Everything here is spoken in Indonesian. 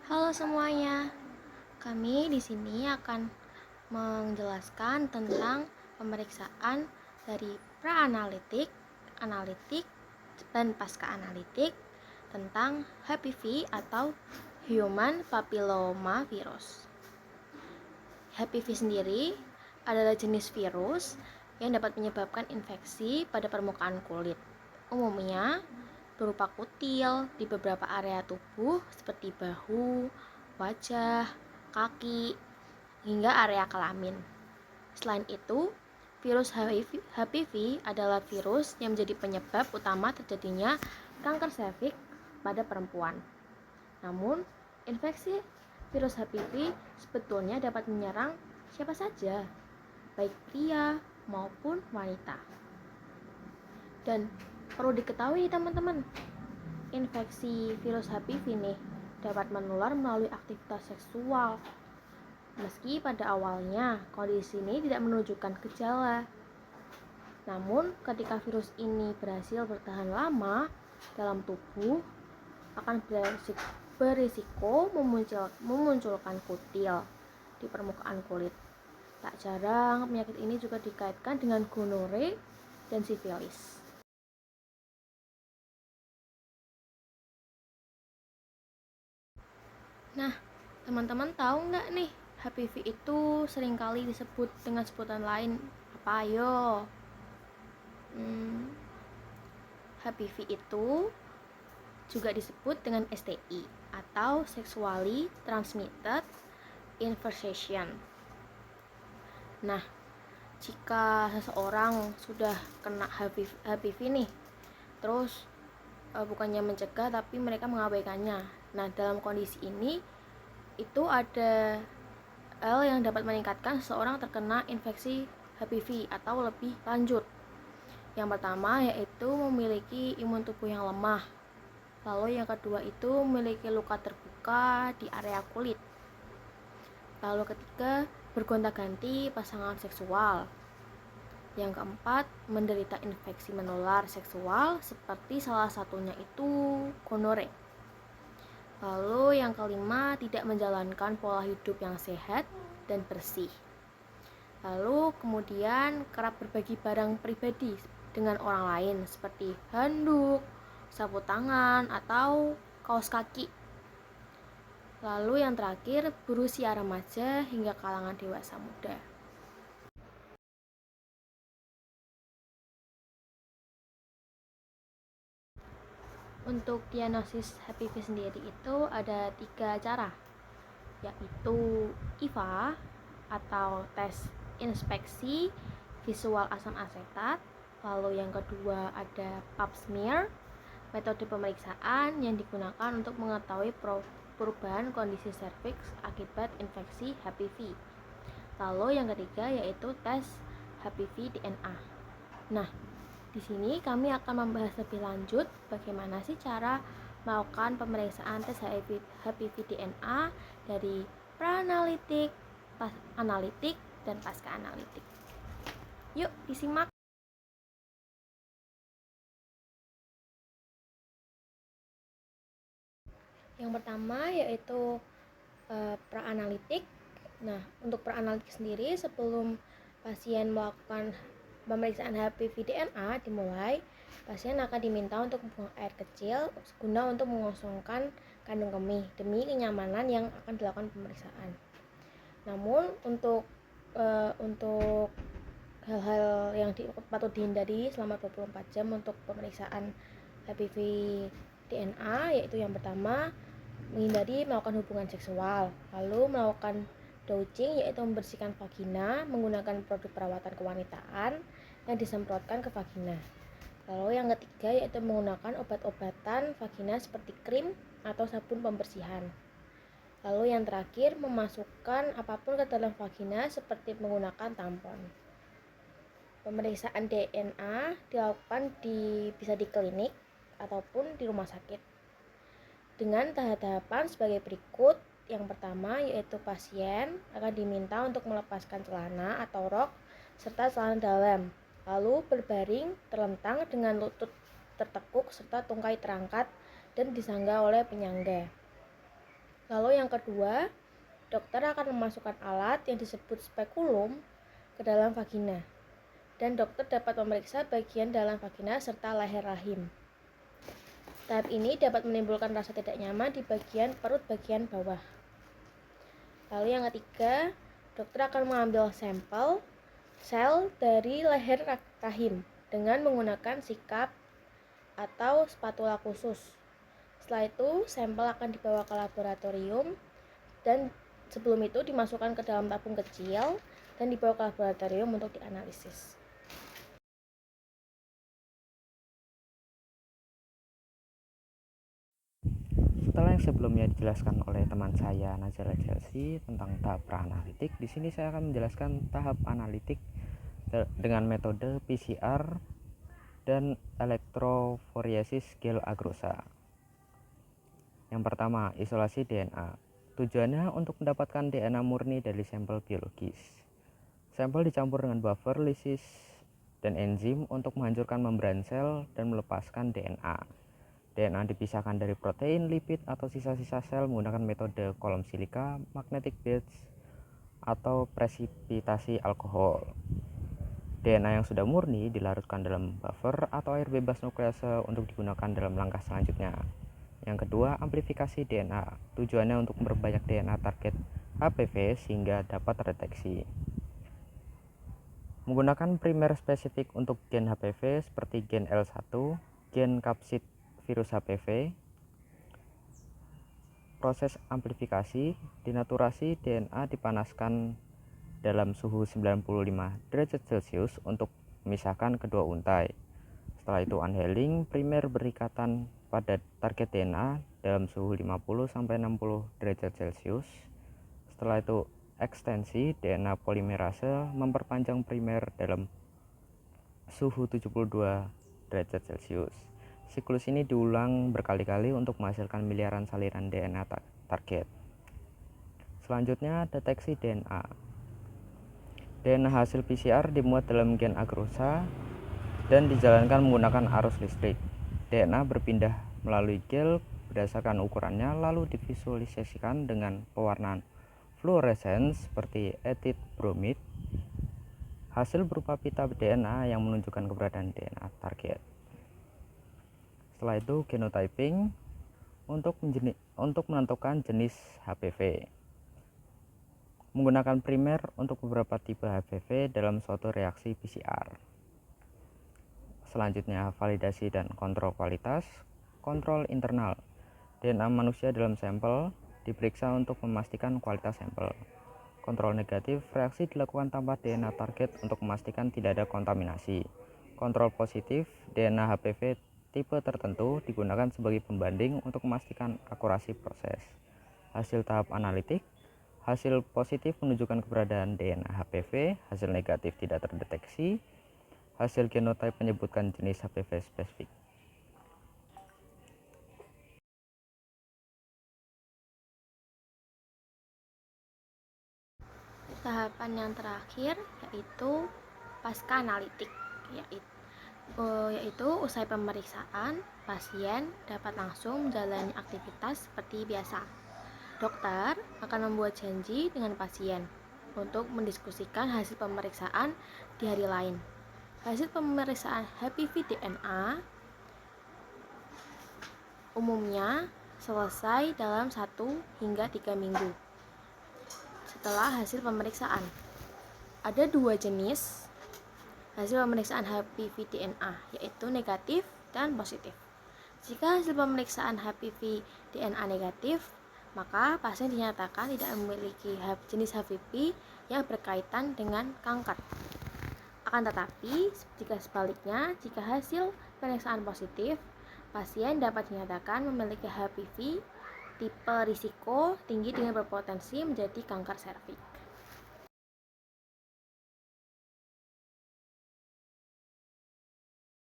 Halo semuanya, kami di sini akan menjelaskan tentang pemeriksaan dari pra-analitik, analitik, dan pasca-analitik tentang HPV atau Human Papilloma Virus. HPV sendiri adalah jenis virus yang dapat menyebabkan infeksi pada permukaan kulit. Umumnya berupa kutil di beberapa area tubuh seperti bahu, wajah, kaki, hingga area kelamin. Selain itu, virus HPV adalah virus yang menjadi penyebab utama terjadinya kanker serviks pada perempuan. Namun, infeksi virus HPV sebetulnya dapat menyerang siapa saja, baik pria maupun wanita. Dan perlu diketahui teman-teman, infeksi virus HPV nih dapat menular melalui aktivitas seksual. Meski pada awalnya kondisi ini tidak menunjukkan gejala. Namun, ketika virus ini berhasil bertahan lama dalam tubuh, akan berisiko memunculkan kutil di permukaan kulit. Tak jarang penyakit ini juga dikaitkan dengan gonore dan sifilis. Nah, teman-teman tahu nggak nih, HPV itu seringkali disebut dengan sebutan lain apa? Ayo. HPV itu juga disebut dengan STI atau Sexually Transmitted Infection. Nah, jika seseorang sudah kena HPV nih, terus bukannya mencegah tapi mereka mengabaikannya. Nah, dalam kondisi ini itu ada hal yang dapat meningkatkan seseorang terkena infeksi HPV atau lebih lanjut. Yang pertama yaitu memiliki imun tubuh yang lemah. Lalu yang kedua itu memiliki luka terbuka di area kulit. Lalu ketiga, bergonta-ganti pasangan seksual. Yang keempat, menderita infeksi menular seksual seperti salah satunya itu gonore. Lalu yang kelima, tidak menjalankan pola hidup yang sehat dan bersih. Lalu kemudian kerap berbagi barang pribadi dengan orang lain seperti handuk, sapu tangan, atau kaos kaki. Lalu yang terakhir, berusia remaja hingga kalangan dewasa muda. Untuk diagnosis HPV sendiri itu ada 3 cara, yaitu IVA atau tes inspeksi visual asam asetat. Lalu yang kedua ada pap smear, metode pemeriksaan yang digunakan untuk mengetahui perubahan kondisi serviks akibat infeksi HPV. Lalu yang ketiga yaitu tes HPV DNA. Nah, di sini kami akan membahas lebih lanjut bagaimana sih cara melakukan pemeriksaan tes HPV DNA dari pra-analitik, analitik, dan pasca-analitik. Yuk, disimak. Yang pertama yaitu pra-analitik. Nah, untuk pra-analitik sendiri, sebelum pasien melakukan pemeriksaan HPV DNA dimulai, pasien akan diminta untuk membuang air kecil guna untuk mengosongkan kandung kemih demi kenyamanan yang akan dilakukan pemeriksaan. Namun untuk hal-hal yang patut dihindari selama 24 jam untuk pemeriksaan HPV DNA, yaitu yang pertama, menghindari melakukan hubungan seksual, lalu melakukan douching, yaitu membersihkan vagina menggunakan produk perawatan kewanitaan yang disemprotkan ke vagina. Lalu yang ketiga yaitu menggunakan obat-obatan vagina seperti krim atau sabun pembersihan. Lalu yang terakhir, memasukkan apapun ke dalam vagina seperti menggunakan tampon. Pemeriksaan DNA dilakukan bisa di klinik ataupun di rumah sakit dengan tahap-tahapan sebagai berikut. Yang pertama yaitu pasien akan diminta untuk melepaskan celana atau rok serta celana dalam, lalu berbaring terlentang dengan lutut tertekuk serta tungkai terangkat dan disangga oleh penyangga. Lalu yang kedua, dokter akan memasukkan alat yang disebut spekulum ke dalam vagina, dan dokter dapat memeriksa bagian dalam vagina serta leher rahim. Tahap ini dapat menimbulkan rasa tidak nyaman di bagian perut bagian bawah. Lalu yang ketiga, dokter akan mengambil sampel sel dari leher rahim dengan menggunakan sikap atau spatula khusus. Setelah itu, sampel akan dibawa ke laboratorium dan sebelum itu dimasukkan ke dalam tabung kecil dan dibawa ke laboratorium untuk dianalisis. Setelah yang sebelumnya dijelaskan oleh teman saya Nazila Chelsea tentang tahap pra-analitik, di sini saya akan menjelaskan tahap analitik dengan metode PCR dan elektroforesis gel agrosa. Yang pertama, isolasi DNA. Tujuannya untuk mendapatkan DNA murni dari sampel biologis. Sampel dicampur dengan buffer, lisis, dan enzim untuk menghancurkan membran sel dan melepaskan DNA. DNA dipisahkan dari protein, lipid, atau sisa-sisa sel menggunakan metode kolom silika, magnetic beads, atau presipitasi alkohol. DNA yang sudah murni dilarutkan dalam buffer atau air bebas nuklease untuk digunakan dalam langkah selanjutnya. Yang kedua, amplifikasi DNA. Tujuannya untuk memperbanyak DNA target HPV sehingga dapat terdeteksi. Menggunakan primer spesifik untuk gen HPV seperti gen L1, gen kapsid virus HPV. Proses amplifikasi, dinaturasi DNA dipanaskan dalam suhu 95 derajat Celcius untuk memisahkan kedua untai. Setelah itu unhailing, primer berikatan pada target DNA dalam suhu 50-60 derajat Celcius. Setelah itu ekstensi DNA polimerase memperpanjang primer dalam suhu 72 derajat Celcius. Siklus ini diulang berkali-kali untuk menghasilkan miliaran salinan DNA target. Selanjutnya, deteksi DNA. DNA hasil PCR dimuat dalam gen agrosa dan dijalankan menggunakan arus listrik. DNA berpindah melalui gel berdasarkan ukurannya, lalu divisualisasikan dengan pewarnaan fluorescence seperti ethyl bromide. Hasil berupa pita DNA yang menunjukkan keberadaan DNA target. Setelah itu genotyping untuk menentukan jenis HPV. Menggunakan primer untuk beberapa tipe HPV dalam suatu reaksi PCR. Selanjutnya validasi dan kontrol kualitas. Kontrol internal. DNA manusia dalam sampel diperiksa untuk memastikan kualitas sampel. Kontrol negatif, reaksi dilakukan tanpa DNA target untuk memastikan tidak ada kontaminasi. Kontrol positif, DNA HPV tipe tertentu digunakan sebagai pembanding untuk memastikan akurasi proses. Hasil tahap analitik, hasil positif menunjukkan keberadaan DNA HPV, hasil negatif tidak terdeteksi, hasil genotype menyebutkan jenis HPV spesifik. Tahapan yang terakhir yaitu pasca analitik, yaitu usai pemeriksaan, pasien dapat langsung menjalani aktivitas seperti biasa. Dokter akan membuat janji dengan pasien untuk mendiskusikan hasil pemeriksaan di hari lain. Hasil pemeriksaan HPV DNA umumnya selesai dalam 1 hingga 3 minggu setelah hasil pemeriksaan. Ada 2 jenis hasil pemeriksaan HPV DNA, yaitu negatif dan positif. Jika hasil pemeriksaan HPV DNA negatif, maka pasien dinyatakan tidak memiliki jenis HPV yang berkaitan dengan kanker. Akan tetapi, jika sebaliknya, jika hasil pemeriksaan positif, pasien dapat dinyatakan memiliki HPV tipe risiko tinggi dengan berpotensi menjadi kanker serviks.